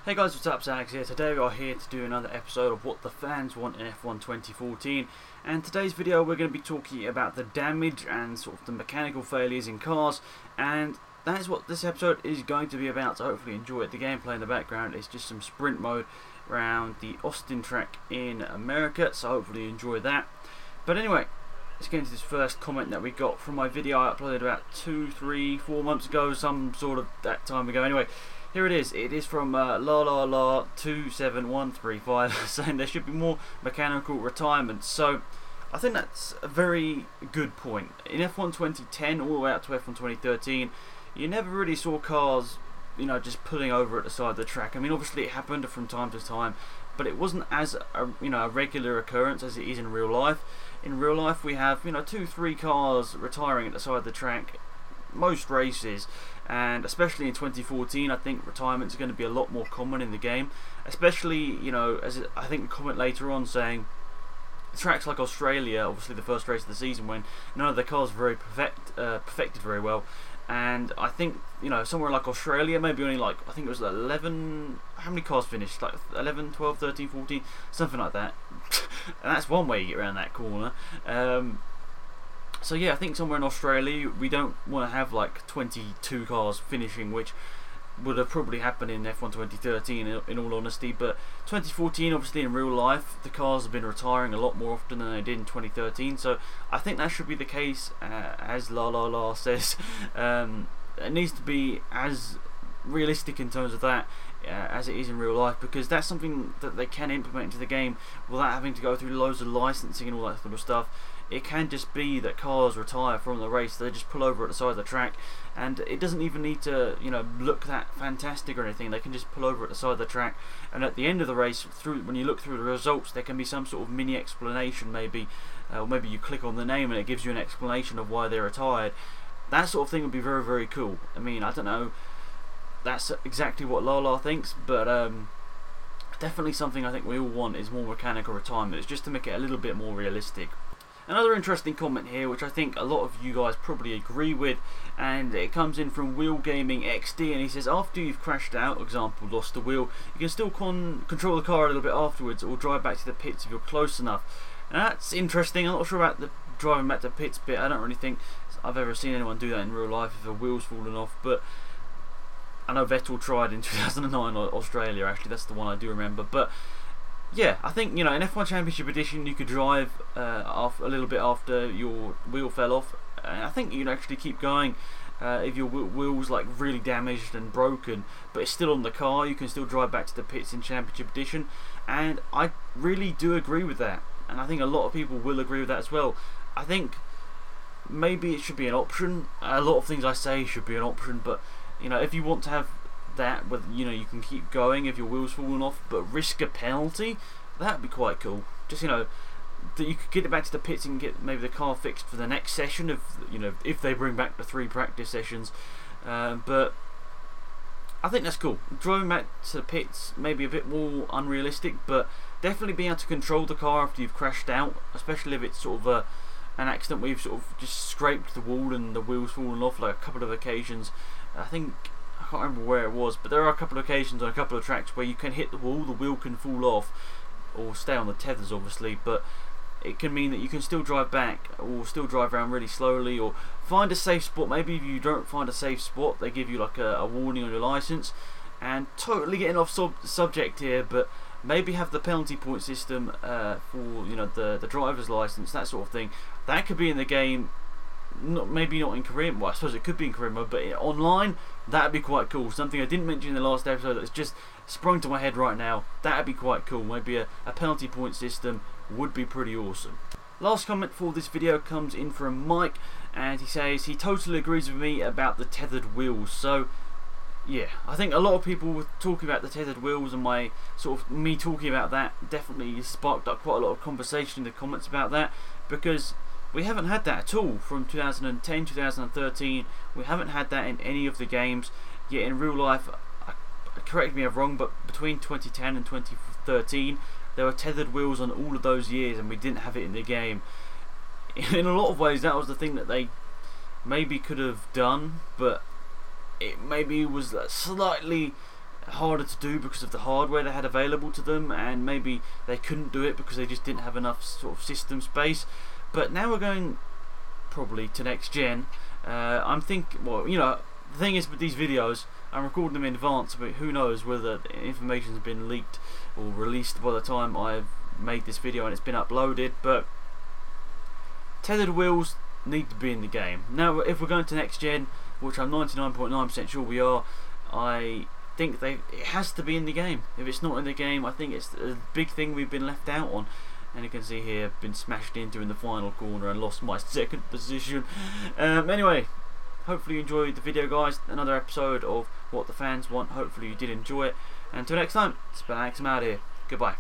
Hey guys, what's up? Zags here. Today we are here to do another episode of What the Fans Want in F1 2014, and today's video we're going to be talking about the damage and sort of the mechanical failures in cars, and that is what this episode is going to be about, so hopefully enjoy it. The gameplay in the background is just some sprint mode around the Austin track in America, so hopefully enjoy that. But anyway, let's get into this first comment that we got from my video I uploaded about 2, 3, 4 months ago, some sort of that time ago. Anyway, here it is. It is from la27135 saying there should be more mechanical retirements. So I think that's a very good point. In F1 2010 all the way up to F1 2013, you never really saw cars, just pulling over at the side of the track. I mean, obviously it happened from time to time, but it wasn't as a regular occurrence as it is in real life. In real life, we have 2, 3 cars retiring at the side of the track most races, and especially in 2014 I think retirements are going to be a lot more common in the game, especially as I think a comment later on saying tracks like Australia, obviously the first race of the season when none of the cars were very perfected very well, and I think somewhere like Australia maybe only I think it was 11, how many cars finished, like 11, 12, 13, 14, something like that and that's one way you get around that corner. So yeah, I think somewhere in Australia we don't want to have like 22 cars finishing, which would have probably happened in F1 2013 in all honesty. But 2014, obviously in real life, the cars have been retiring a lot more often than they did in 2013. So I think that should be the case, as La says. It needs to be as realistic in terms of that as it is in real life, because that's something that they can implement into the game without having to go through loads of licensing and all that sort of stuff. It can just be that cars retire from the race, they just pull over at the side of the track, and it doesn't even need to look that fantastic or anything. They can just pull over at the side of the track, and at the end of the race, when you look through the results, there can be some sort of mini explanation maybe, or maybe you click on the name and it gives you an explanation of why they're retired. That sort of thing would be very, very cool. I mean, I don't know, that's exactly what La thinks, but definitely something I think we all want is more mechanical retirement. It's just to make it a little bit more realistic. Another interesting comment here, which I think a lot of you guys probably agree with, and it comes in from Wheel Gaming XD, and he says after you've crashed out, example lost a wheel, you can still control the car a little bit afterwards, or drive back to the pits if you're close enough. And that's interesting. I'm not sure about the driving back to the pits bit. I don't really think I've ever seen anyone do that in real life if a wheel's fallen off, but I know Vettel tried in 2009 Australia, actually, that's the one I do remember. But yeah, I think in F1 Championship Edition you could drive a little bit after your wheel fell off, and I think you can actually keep going if your wheel's like really damaged and broken, but it's still on the car. You can still drive back to the pits in Championship Edition, and I really do agree with that, and I think a lot of people will agree with that as well. I think maybe it should be an option. A lot of things I say should be an option, but if you want to have that, with you can keep going if your wheel's fallen off, but risk a penalty, that'd be quite cool. Just that you could get it back to the pits and get maybe the car fixed for the next session if they bring back the 3 practice sessions. But I think that's cool. Driving back to the pits maybe a bit more unrealistic, but definitely being able to control the car after you've crashed out, especially if it's sort of an accident where you've sort of just scraped the wall and the wheel's fallen off, like a couple of occasions. I can't remember where it was, but there are a couple of occasions on a couple of tracks where you can hit the wall, the wheel can fall off, or stay on the tethers obviously, but it can mean that you can still drive back, or still drive around really slowly, or find a safe spot. Maybe if you don't find a safe spot, they give you like a warning on your license. And totally getting off subject here, but maybe have the penalty point system for the driver's license, that sort of thing. That could be in the game. Maybe not in Korean, well I suppose it could be in Korean mode, but online that'd be quite cool. Something I didn't mention in the last episode that's just sprung to my head right now. That'd be quite cool. Maybe a penalty point system would be pretty awesome. Last comment for this video comes in from Mike, and he says he totally agrees with me about the tethered wheels. So yeah, I think a lot of people were talking about the tethered wheels, and me talking about that definitely sparked up quite a lot of conversation in the comments about that, because we haven't had that at all from 2010, 2013. We haven't had that in any of the games. Yet in real life, correct me if I'm wrong, but between 2010 and 2013, there were tethered wheels on all of those years, and we didn't have it in the game. In a lot of ways, that was the thing that they maybe could have done, but it maybe was slightly harder to do because of the hardware they had available to them, and maybe they couldn't do it because they just didn't have enough sort of system space. But now we're going probably to next gen. I'm thinking, well, you know, the thing is with these videos, I'm recording them in advance, but who knows whether the information's been leaked or released by the time I've made this video and it's been uploaded. But tethered wheels need to be in the game. Now, if we're going to next gen, which I'm 99.9% sure we are, I think it has to be in the game. If it's not in the game, I think it's a big thing we've been left out on. And you can see here, been smashed into in the final corner and lost my second position. Anyway, hopefully you enjoyed the video, guys. Another episode of What the Fans Want. Hopefully you did enjoy it. And until next time, it's been Alex. I'm out here. Goodbye.